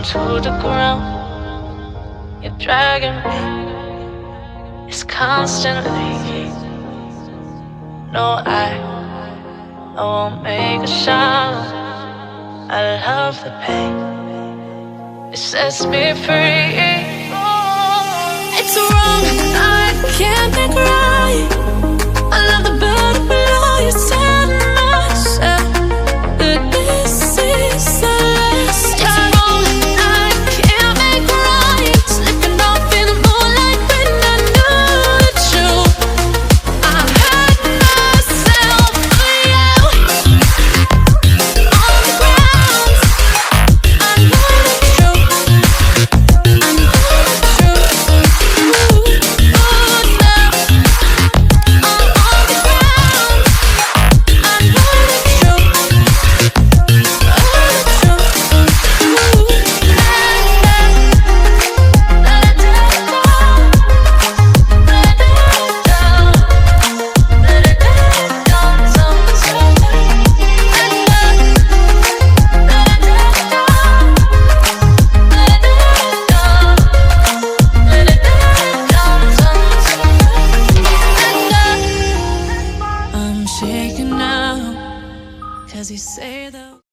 down to the ground. You're dragging me, it's constantly. No, I won't make a sound. I love the pain, it sets me free.